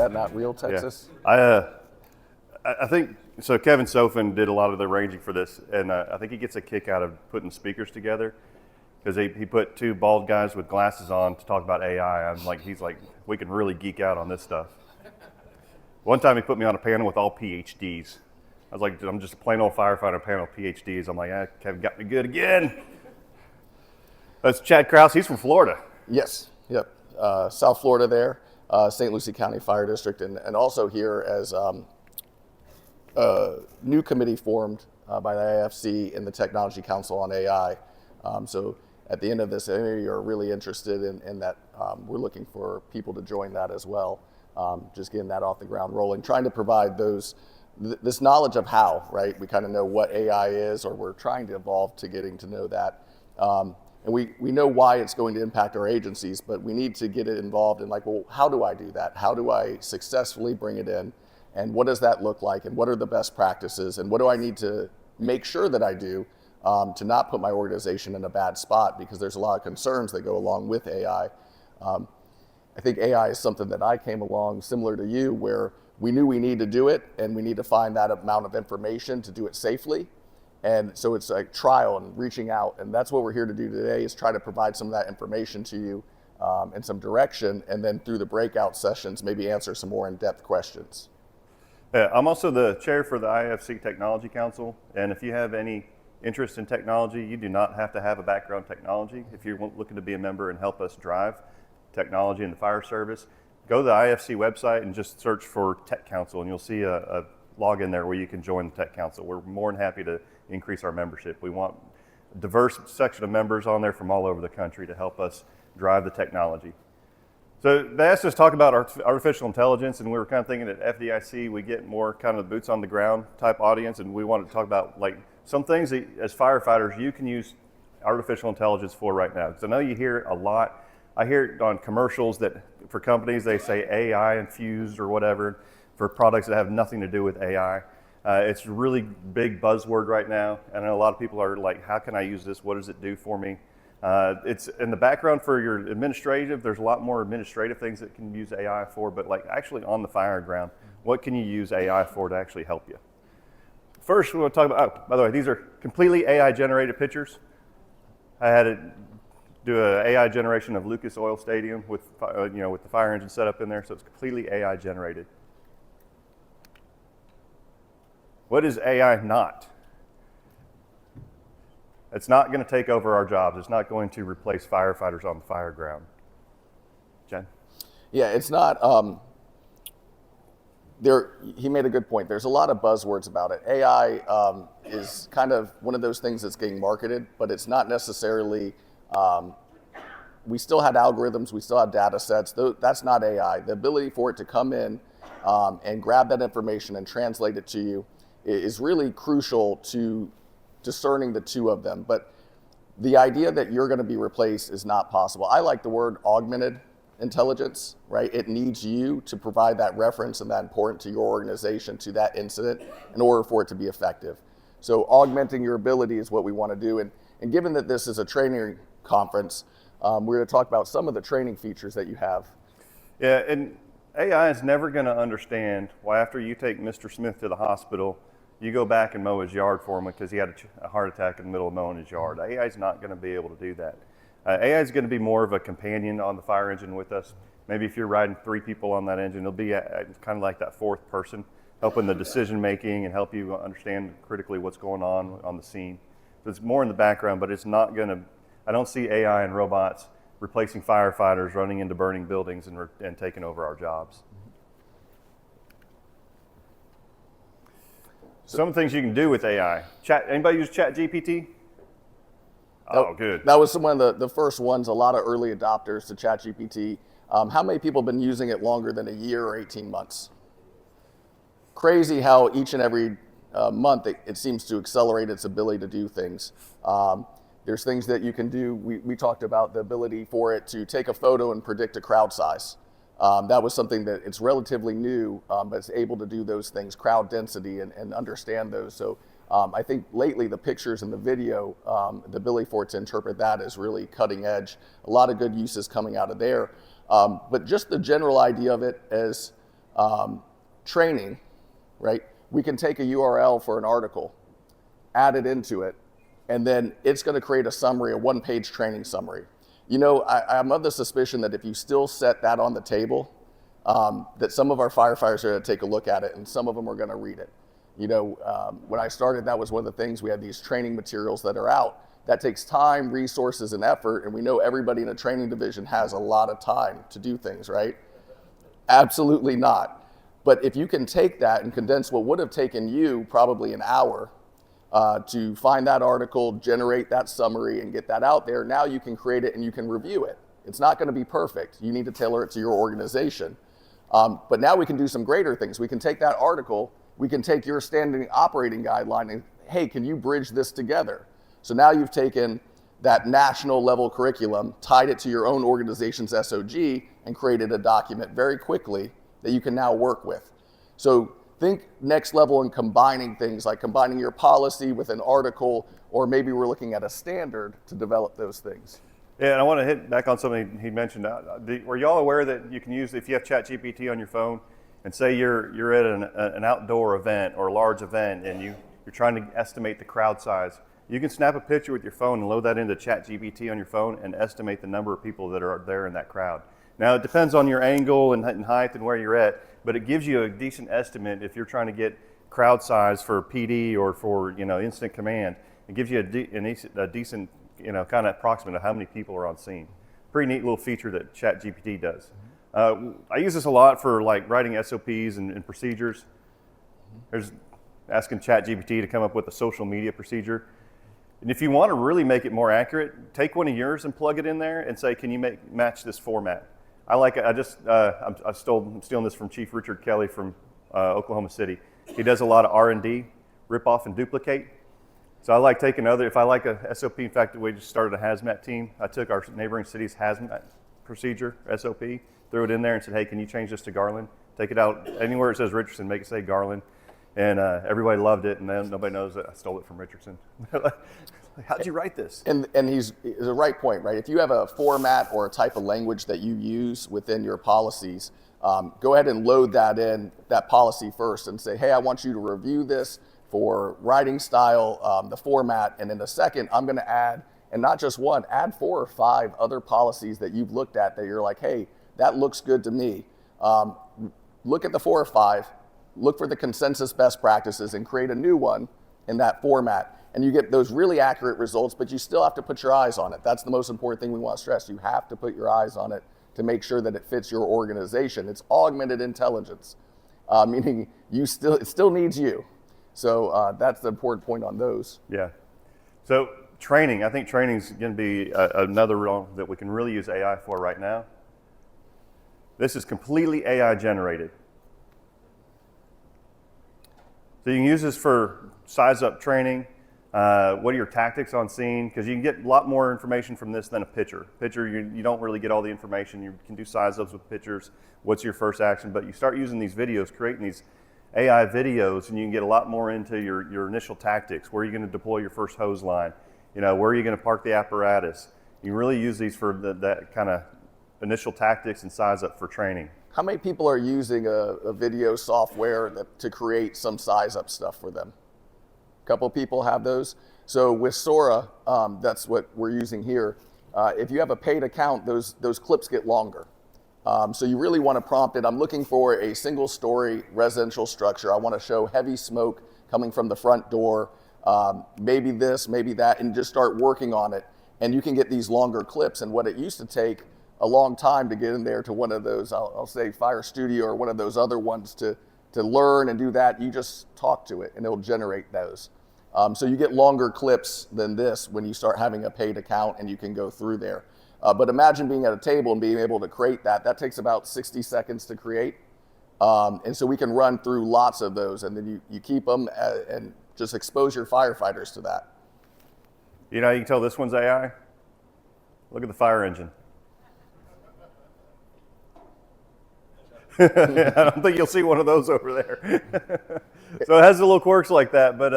that not real, Texas? Yeah. I think, so Kevin Sofin did a lot of the arranging for this, and I think he gets a kick out of putting speakers together, because he put two bald guys with glasses on to talk about AI. He's like, we can really geek out on this stuff. One time he put me on a panel with all PhDs. I was like, I'm just a plain old firefighter panel of PhDs. I'm like, Kevin got me good again. That's Chad Crouse. He's from Florida. Yes, yep. South Florida there, St. Lucie County Fire District, and also here as a new committee formed by the IFC and the Technology Council on AI. So at the end of this, any of you are really interested in that, we're looking for people to join that as well. Just getting that off the ground rolling, trying to provide this knowledge of how, right? We kind of know what AI is, or we're trying to evolve to getting to know that. And we know why it's going to impact our agencies, but we need to get it involved in like, well, how do I do that? How do I successfully bring it in? And what does that look like? And what are the best practices? And what do I need to make sure that I do to not put my organization in a bad spot? Because there's a lot of concerns that go along with AI. I think AI is something that I came along similar to you, where we knew we need to do it and we need to find that amount of information to do it safely. And so it's like trial and reaching out. And that's what we're here to do today, is try to provide some of that information to you and some direction. And then through the breakout sessions, maybe answer some more in-depth questions. Yeah, I'm also the chair for the IFC Technology Council. And if you have any interest in technology, you do not have to have a background in technology. If you're looking to be a member and help us drive technology in the fire service, go to the IFC website and just search for Tech Council, and you'll see a login there where you can join the Tech Council. We're more than happy to increase our membership. We want a diverse section of members on there from all over the country to help us drive the technology. So they asked us to talk about artificial intelligence, and we were kind of thinking at FDIC we get more kind of boots on the ground type audience, and we wanted to talk about like some things that as firefighters you can use artificial intelligence for right now. Because I know you hear it a lot. I hear it on commercials that for companies they say AI infused or whatever for products that have nothing to do with AI. It's a really big buzzword right now. And I know a lot of people are like, how can I use this? What does it do for me? It's in the background for your administrative. There's a lot more administrative things that can use AI for, but like actually on the fire ground, what can you use AI for to actually help you? First, we're going to talk about, by the way, these are completely AI generated pictures. I had it do an AI generation of Lucas Oil Stadium with, with the fire engine set up in there, so it's completely AI generated. What is AI not? It's not going to take over our jobs. It's not going to replace firefighters on the fire ground. Jen? Yeah, it's not. He made a good point. There's a lot of buzzwords about it. AI is kind of one of those things that's getting marketed, but it's not necessarily. We still had algorithms. We still have data sets. That's not AI. The ability for it to come in and grab that information and translate it to you is really crucial to discerning the two of them. But the idea that you're going to be replaced is not possible. I like the word augmented intelligence, right? It needs you to provide that reference and that important to your organization, to that incident, in order for it to be effective. So augmenting your ability is what we want to do. And given that this is a training conference, we're going to talk about some of the training features that you have. Yeah, and AI is never going to understand why after you take Mr. Smith to the hospital, you go back and mow his yard for him because he had a heart attack in the middle of mowing his yard. AI is not going to be able to do that. AI is going to be more of a companion on the fire engine with us. Maybe if you're riding 3 people on that engine, it'll be kind of like that 4th person, helping the decision making and help you understand critically what's going on the scene. So it's more in the background, but it's not going to, I don't see AI and robots replacing firefighters running into burning buildings and taking over our jobs. Some of the things you can do with AI. Anybody use ChatGPT? Oh, good. That was one of the first ones, a lot of early adopters to ChatGPT. How many people have been using it longer than a year or 18 months? Crazy how each and every month it seems to accelerate its ability to do things. There's things that you can do. We talked about the ability for it to take a photo and predict a crowd size. That was something that it's relatively new, but it's able to do those things, crowd density, and understand those. So I think lately the pictures and the video, the ability for it to interpret that is really cutting edge. A lot of good uses coming out of there. But just the general idea of it as Training, right? We can take a URL for an article, add it into it, and then it's going to create a summary, a one-page training summary. You know, I'm of the suspicion that if you still set that on the table, that some of our firefighters are going to take a look at it and some of them are going to read it. You know, when I started, that was one of the things. We had these training materials that are out. That takes time, resources, and effort, and we know everybody in a training division has a lot of time to do things, right? Absolutely not. But if you can take that and condense what would have taken you probably an hour to find that article, generate that summary, and get that out there, now you can create it and you can review it. It's not going to be perfect. You need to tailor it to your organization. But now we can do some greater things. We can take that article, we can take your standing operating guideline and, hey, can you bridge this together? So now you've taken that national level curriculum, tied it to your own organization's SOG, and created a document very quickly that you can now work with. So think next level in combining things, like combining your policy with an article, or maybe we're looking at a standard to develop those things. Yeah, and I want to hit back on something he mentioned. Were y'all aware that you can use, if you have ChatGPT on your phone, and say you're at an outdoor event or a large event, and you're trying to estimate the crowd size, you can snap a picture with your phone and load that into ChatGPT on your phone and estimate the number of people that are there in that crowd. Now, it depends on your angle and height and where you're at, but it gives you a decent estimate if you're trying to get crowd size for PD or for, you know, incident command. It gives you a decent, you know, kind of approximate of how many people are on scene. Pretty neat little feature that ChatGPT does. I use this a lot for like writing SOPs and procedures. There's asking ChatGPT to come up with a social media procedure. And if you want to really make it more accurate, take one of yours and plug it in there and say, can you match this format? I like it. I'm stealing this from Chief Richard Kelly from Oklahoma City. He does a lot of R&D, rip off and duplicate. So I like taking if I like a SOP, in fact, we just started a hazmat team. I took our neighboring city's hazmat procedure, SOP, threw it in there and said, hey, can you change this to Garland? Take it out anywhere it says Richardson, make it say Garland. And everybody loved it, and then nobody knows that I stole it from Richardson. How'd you write this? And he's a right point, right? If you have a format or a type of language that you use within your policies, go ahead and load that in, that policy first, and say, hey, I want you to review this for writing style, the format, and in a second, I'm going to add, and not just one, add 4 or 5 other policies that you've looked at that you're like, hey, that looks good to me. Look at the 4 or 5, look for the consensus best practices, and create a new one in that format. And you get those really accurate results, but you still have to put your eyes on it. That's the most important thing we want to stress. You have to put your eyes on it to make sure that it fits your organization. It's augmented intelligence, meaning it still needs you. So that's the important point on those. Yeah. So training, I think training is going to be another realm that we can really use AI for right now. This is completely AI generated. So you can use this for size up training. What are your tactics on scene? Because you can get a lot more information from this than a picture. Picture, you don't really get all the information. You can do size ups with pictures. What's your first action? But you start using these videos, creating these AI videos, and you can get a lot more into your initial tactics. Where are you going to deploy your first hose line? You know, where are you going to park the apparatus? You can really use these for that kind of initial tactics and size up for training. How many people are using a video software to create some size up stuff for them? A couple of people have those. So with Sora, that's what we're using here. If you have a paid account, those clips get longer. So you really want to prompt it. I'm looking for a single story residential structure. I want to show heavy smoke coming from the front door, maybe this, maybe that, and just start working on it. And you can get these longer clips. And what it used to take a long time to get in there to one of those, I'll say Fire Studio or one of those other ones to learn and do that, you just talk to it and it'll generate those. So you get longer clips than this when you start having a paid account and you can go through there. But imagine being at a table and being able to create that. That takes about 60 seconds to create. And so we can run through lots of those, and then you keep them and just expose your firefighters to that. You know how you can tell this one's AI? Look at the fire engine. I don't think you'll see one of those over there. So it has the little quirks like that, but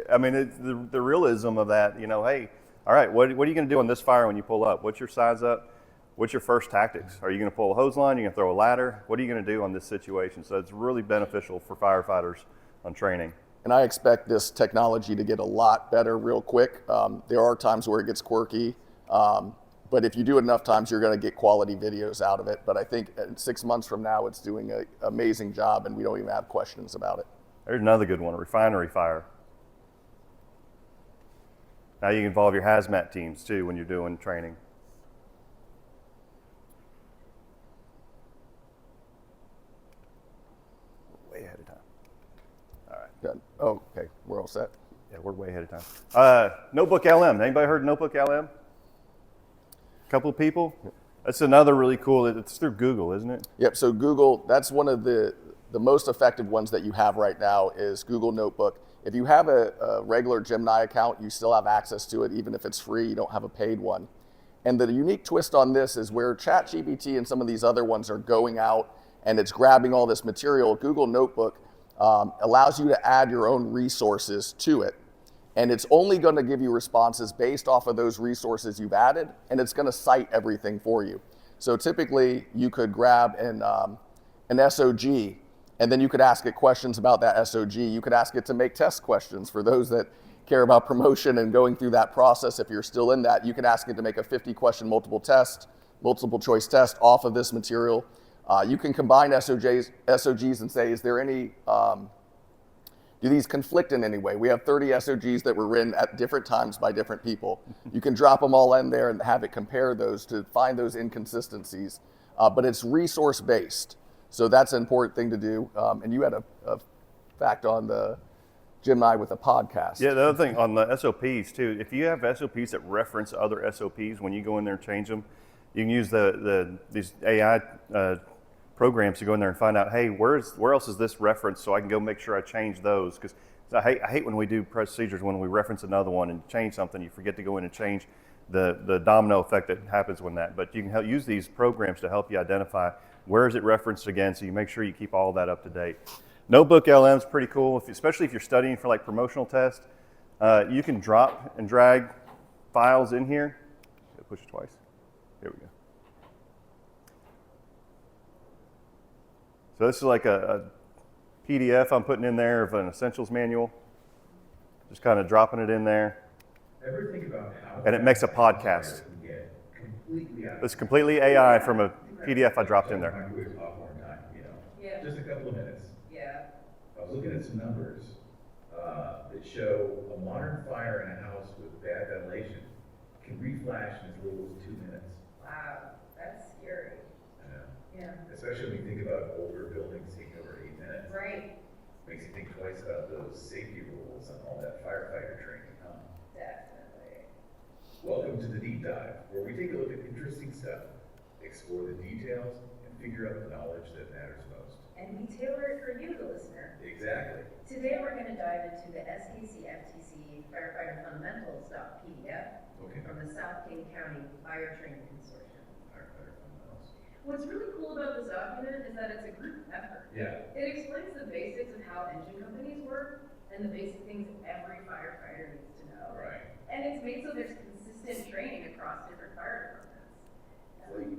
I mean, it's the realism of that, you know, hey, all right, what are you going to do on this fire when you pull up? What's your size up? what's your first tactics? Are you going to pull a hose line? Are you going to throw a ladder? What are you going to do on this situation? So it's really beneficial for firefighters on training. And I expect this technology to get a lot better real quick. There are times where it gets quirky, but if you do it enough times, you're going to get quality videos out of it. But I think 6 months from now, it's doing an amazing job, and we don't even have questions about it. There's another good one, a refinery fire. Now you can involve your hazmat teams too when you're doing training. Way ahead of time. All right. Good. Oh, okay, we're all set. Yeah, we're way ahead of time. Notebook LM. Anybody heard of Notebook LM? A couple of people? That's another really cool, it's through Google, isn't it? Yep, so Google, that's one of the most effective ones that you have right now is Google Notebook. If you have a regular Gemini account, you still have access to it, even if it's free, you don't have a paid one. And the unique twist on this is where ChatGPT and some of these other ones are going out and it's grabbing all this material, Google Notebook allows you to add your own resources to it. And it's only going to give you responses based off of those resources you've added, and it's going to cite everything for you. So typically, you could grab an SOG, and then you could ask it questions about that SOG. You could ask it to make test questions for those that care about promotion and going through that process. If you're still in that, you can ask it to make a 50-question multiple choice test off of this material. You can combine SOGs and say, is there any, do these conflict in any way? We have 30 SOGs that were written at different times by different people. You can drop them all in there and have it compare those to find those inconsistencies. But it's resource-based. So that's an important thing to do. And you had a fact on the Gemini with a podcast. Yeah, the other thing on the SOPs too, if you have SOPs that reference other SOPs, when you go in there and change them, you can use these AI programs to go in there and find out, hey, where else is this reference, so I can go make sure I change those. Because I hate when we do procedures when we reference another one and change something, you forget to go in and change the domino effect that happens when that. But you can use these programs to help you identify where is it referenced again, so you make sure you keep all that up to date. Notebook LM is pretty cool, especially if you're studying for like promotional tests. You can drop and drag files in here. Push it twice. Here we go. So this is like a PDF I'm putting in there of an essentials manual. Just kind of dropping it in there. Ever think about how and it makes a podcast. It's completely AI from a PDF I dropped in there. Yeah. Just a couple of minutes. Yeah. I was looking at some numbers that show a modern fire in a house with bad ventilation can reflash in as little as 2 minutes. Wow, that's scary. Yeah. Especially when you think about older buildings taking over 8 minutes. Right. Makes you think twice about those safety rules and all that firefighter training. Definitely. Welcome to the deep dive, where we take a look at interesting stuff, explore the details, and figure out the knowledge that matters most. And we tailor it for you, the listener. Exactly. Today we're going to dive into the SKC FTC Firefighter Fundamentals.pdf from the South King County Fire Training Consortium. Firefighter fundamentals. What's really cool about this document is that it's a group effort. Yeah. It explains the basics of how engine companies work and the basic things every firefighter needs to know. Right. And it's made so there's consistent training across different fire departments. Like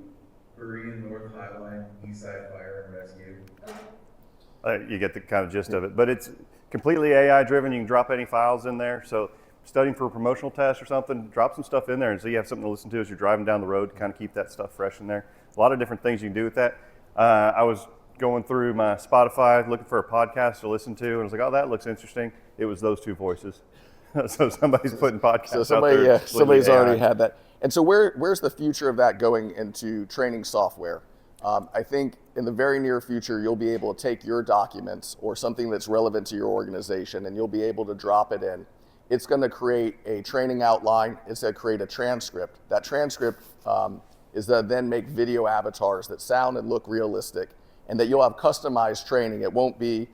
Berean, North Highline, Eastside Fire and Rescue. You get the kind of gist of it. But it's completely AI driven. You can drop any files in there. So studying for a promotional test or something, drop some stuff in there and so you have something to listen to as you're driving down the road, kind of keep that stuff fresh in there. A lot of different things you can do with that. I was going through my Spotify looking for a podcast to listen to, and I was like, oh, that looks interesting. It was those two voices. So somebody's putting podcasts out there. Somebody's already had that. And so where's the future of that going into training software? I think in the very near future, you'll be able to take your documents or something that's relevant to your organization, and you'll be able to drop it in. It's going to create a training outline. It's going to create a transcript. That transcript is to then make video avatars that sound and look realistic, and that you'll have customized training. It won't be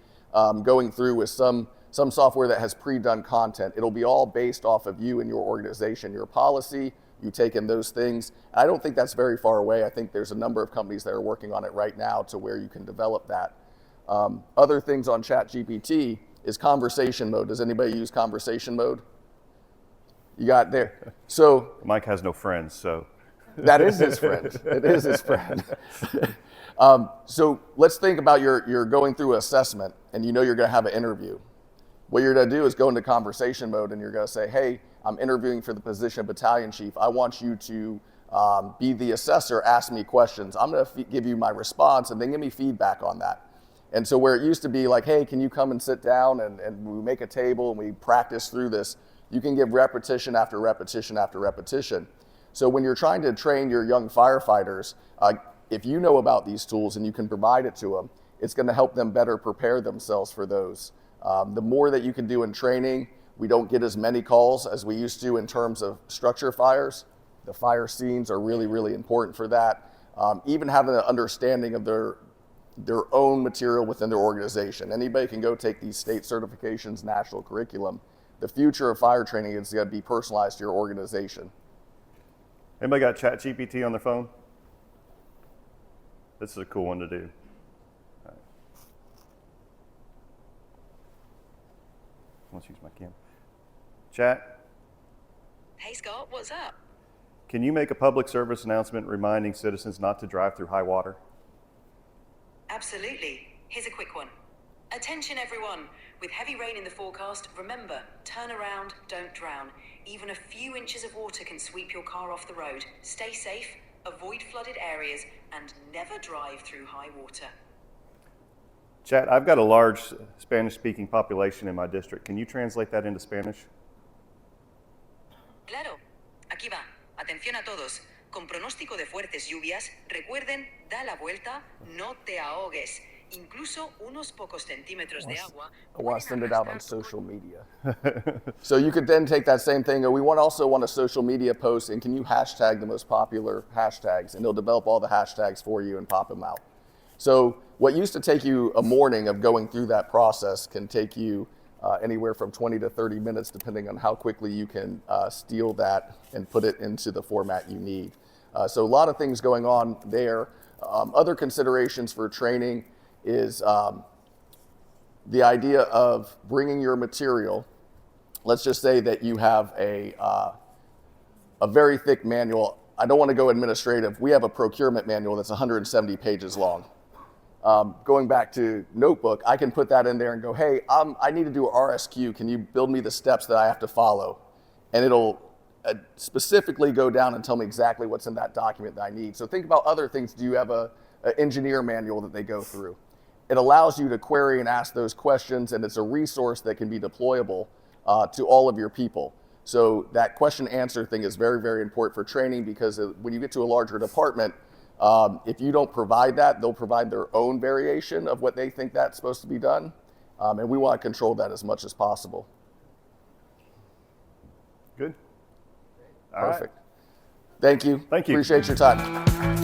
going through with some software that has pre-done content. It'll be all based off of you and your organization, your policy, you take in those things. And I don't think that's very far away. I think there's a number of companies that are working on it right now to where you can develop that. Other things on ChatGPT is conversation mode. Does anybody use conversation mode? You got there. So Mike has no friends, so. That is his friend. It is his friend. So let's think about you're going through assessment and you know you're going to have an interview. What you're going to do is go into conversation mode and you're going to say, hey, I'm interviewing for the position of Battalion Chief. I want you to be the assessor, ask me questions. I'm going to give you my response and then give me feedback on that. And so where it used to be like, hey, can you come and sit down and we make a table and we practice through this, you can give repetition after repetition after repetition. So when you're trying to train your young firefighters, if you know about these tools and you can provide it to them, it's going to help them better prepare themselves for those. The more that you can do in training, we don't get as many calls as we used to in terms of structure fires. The fire scenes are really, really important for that. Even having an understanding of their own material within their organization. Anybody can go take these state certifications, national curriculum. The future of fire training is going to be personalized to your organization. Anybody got ChatGPT on their phone? This is a cool one to do. All right. Let's use my camera. Chat. Hey Scott, what's up? Can you make a public service announcement reminding citizens not to drive through high water? Absolutely. Here's a quick one. Attention everyone. With heavy rain in the forecast, remember, turn around, don't drown. Even a few inches of water can sweep your car off the road. Stay safe, avoid flooded areas, and never drive through high water. Chat, I've got a large Spanish-speaking population in my district. Can you translate that into Spanish? Claro. Aquí va. Atención a todos. Con pronóstico de fuertes lluvias, recuerden, da la vuelta, no te ahogues. Incluso unos pocos centímetros de agua. I want to send it out on social media. So you could then take that same thing, or we also want a social media post, and can you hashtag the most popular hashtags? And it'll develop all the hashtags for you and pop them out. So what used to take you a morning of going through that process can take you anywhere from 20 to 30 minutes, depending on how quickly you can steal that and put it into the format you need. So a lot of things going on there. Other considerations for training is the idea of bringing your material. Let's just say that you have a very thick manual. I don't want to go administrative. We have a procurement manual that's 170 pages long. Going back to notebook, I can put that in there and go, hey, I need to do a RSQ. Can you build me the steps that I have to follow? And it'll specifically go down and tell me exactly what's in that document that I need. So think about other things. Do you have an engineer manual that they go through? It allows you to query and ask those questions, and it's a resource that can be deployable to all of your people. So that question answer thing is very, very important for training, because when you get to a larger department, if you don't provide that, they'll provide their own variation of what they think that's supposed to be done. And we want to control that as much as possible. Good. All Perfect. right. Thank you. Thank you. Appreciate your time.